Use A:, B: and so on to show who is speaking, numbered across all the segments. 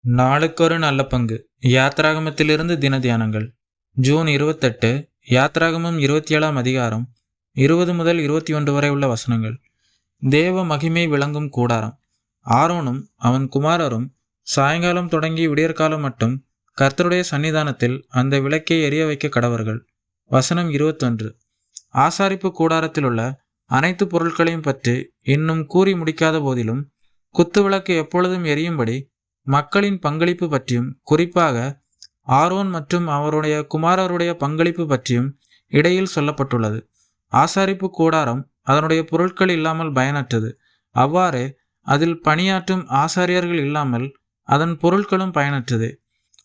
A: நாளுக்கொரு நல்ல பங்கு. யாத்ராகமத்திலிருந்து தின தியானங்கள். ஜூன் 28. யாத்ராகமம் 27ஆம் அதிகாரம் 20 முதல் 21 வரை உள்ள வசனங்கள். தேவ மகிமை விளங்கும் கூடாரம். ஆரோனும் அவன் குமாரரும் சாயங்காலம் தொடங்கி விடியற்காலம் மட்டும் கர்த்தருடைய சன்னிதானத்தில் அந்த விளக்கை எரிய வைக்க கடவர்கள். வசனம் 21. ஆசாரிப்பு கூடாரத்திலுள்ள அனைத்து பொருட்களையும் பற்றி இன்னும் கூறி முடிக்காத போதிலும் குத்துவிளக்கு எப்பொழுதும் எரியும்படி மக்களின் பங்களிப்பு பற்றியும், குறிப்பாக ஆரோன் மற்றும் அவருடைய குமாரருடைய பங்களிப்பு பற்றியும் இடையில் சொல்லப்பட்டுள்ளது. ஆசாரிப்பு கூடாரம் அதனுடைய பொருட்கள் இல்லாமல் பயனற்றது. அவ்வாறே அதில் பணியாற்றும் ஆசாரியர்கள் இல்லாமல் அதன் பொருட்களும் பயனற்றது.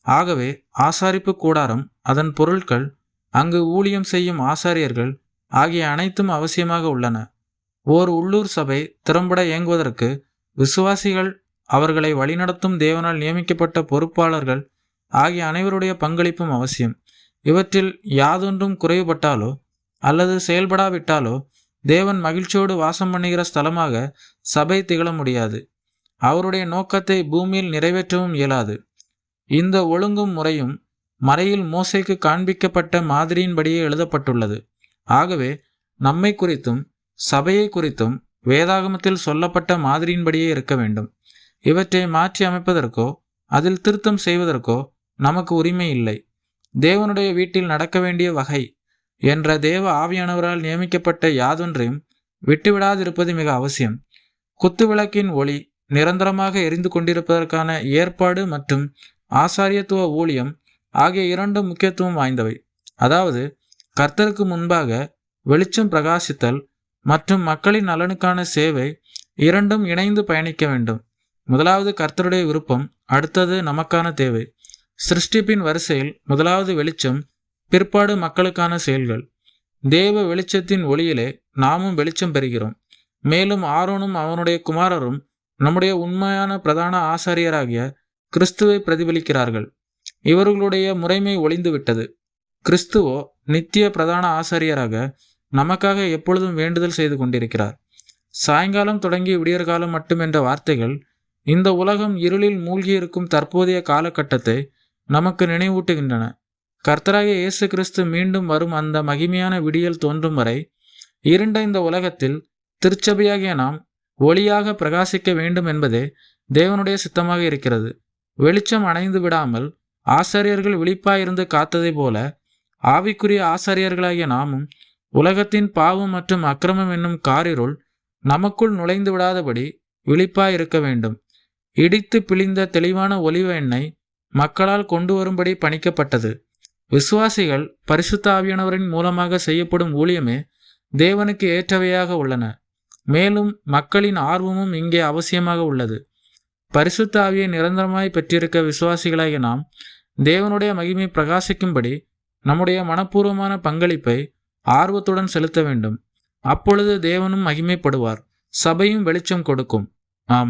A: ஆகவே ஆசாரிப்பு கூடாரம், அதன் பொருட்கள், அங்கு ஊழியம் செய்யும் ஆசாரியர்கள் ஆகிய அனைத்தும் அவசியமாக உள்ளன. ஓர் உள்ளூர் சபை திறம்பட இயங்குவதற்கு விசுவாசிகள், அவர்களை வழிநடத்தும் தேவனால் நியமிக்கப்பட்ட பொறுப்பாளர்கள் ஆகிய அனைவருடைய பங்களிப்பும் அவசியம். இவற்றில் யாதொன்றும் குறைவுபட்டாலோ அல்லது செயல்படாவிட்டாலோ தேவன் மகிழ்ச்சியோடு வாசம் பண்ணுகிற ஸ்தலமாக சபை திகழ முடியாது. அவருடைய நோக்கத்தை பூமியில் நிறைவேற்றவும் இயலாது. இந்த ஒழுங்கும் முறையும் மறையில் மோசேக்கு காண்பிக்கப்பட்ட மாதிரியின்படியே எழுதப்பட்டுள்ளது. ஆகவே நம்மை குறித்தும் சபையை குறித்தும் வேதாகமத்தில் சொல்லப்பட்ட மாதிரியின்படியே இருக்க வேண்டும். இவற்றை மாற்றி அமைப்பதற்கோ அதில் திருத்தம் செய்வதற்கோ நமக்கு உரிமை இல்லை. தேவனுடைய வீட்டில் நடக்க வேண்டிய வகை என்ற தேவ ஆவியானவரால் நியமிக்கப்பட்ட யாதொன்றையும் விட்டுவிடாதிருப்பது மிக அவசியம். குத்துவிளக்கின் ஒளி நிரந்தரமாக எரிந்து கொண்டிருப்பதற்கான ஏற்பாடு மற்றும் ஆசாரியத்துவ ஊழியம் ஆகிய இரண்டும் முக்கியத்துவம் வாய்ந்தவை. அதாவது கர்த்தருக்கு முன்பாக வெளிச்சம் பிரகாசித்தல் மற்றும் மக்களின் நலனுக்கான சேவை இரண்டும் இணைந்து பயணிக்க வேண்டும். முதலாவது கர்த்தருடைய விருப்பம், அடுத்தது நமக்கான தேவை. சிருஷ்டிப்பின் வரிசையில் முதலாவது வெளிச்சம், பிற்பாடு மக்களுக்கான செயல்கள். தேவ வெளிச்சத்தின் ஒளியிலே நாமும் வெளிச்சம் பெறுகிறோம். மேலும் ஆரோனும் அவனுடைய குமாரரும் நம்முடைய உண்மையான பிரதான ஆசாரியராகிய கிறிஸ்துவை பிரதிபலிக்கிறார்கள். இவர்களுடைய முறைமை ஒளிந்துவிட்டது. கிறிஸ்துவோ நித்திய பிரதான ஆசாரியராக நமக்காக எப்பொழுதும் வேண்டுதல் செய்து கொண்டிருக்கிறார். சாயங்காலம் தொடங்கி விடியற்காலம் மட்டும் என்ற வார்த்தைகள் இந்த உலகம் இருளில் மூழ்கியிருக்கும் தற்போதைய காலகட்டத்தை நமக்கு நினைவூட்டுகின்றன. கர்த்தராகிய இயேசு கிறிஸ்து மீண்டும் வரும் அந்த மகிமையான விடியல் தோன்றும் வரை இருண்ட இந்த உலகத்தில் திருச்சபையாகிய நாம் ஒளியாக பிரகாசிக்க வேண்டும் என்பதே தேவனுடைய சித்தமாக இருக்கிறது. வெளிச்சம் அணைந்து விடாமல் ஆசாரியர்கள் விழிப்பாயிருந்து காத்ததை போல ஆவிக்குரிய ஆசாரியர்களாகிய நாமும் உலகத்தின் பாவம் மற்றும் அக்கிரமம் என்னும் காரிருள் நமக்குள் நுழைந்து விடாதபடி விழிப்பாயிருக்க வேண்டும். இடித்து பிழிந்த தெளிவான ஒலிவ எண்ணெய் மக்களால் கொண்டு வரும்படி பணிக்கப்பட்டது. விசுவாசிகள் பரிசுத்த ஆவியானவரின் மூலமாக செய்யப்படும் ஊழியமே தேவனுக்கு ஏற்றவையாக உள்ளன. மேலும் மக்களின் ஆர்வமும் இங்கே அவசியமாக உள்ளது. பரிசுத்த ஆவியை நிரந்தரமாய் பெற்றிருக்க விசுவாசிகளாகிய நாம் தேவனுடைய மகிமை பிரகாசிக்கும்படி நம்முடைய மனப்பூர்வமான பங்களிப்பை ஆர்வத்துடன் செலுத்த வேண்டும். அப்பொழுது தேவனும் மகிமைப்படுவார், சபையும் வெளிச்சம் கொடுக்கும்.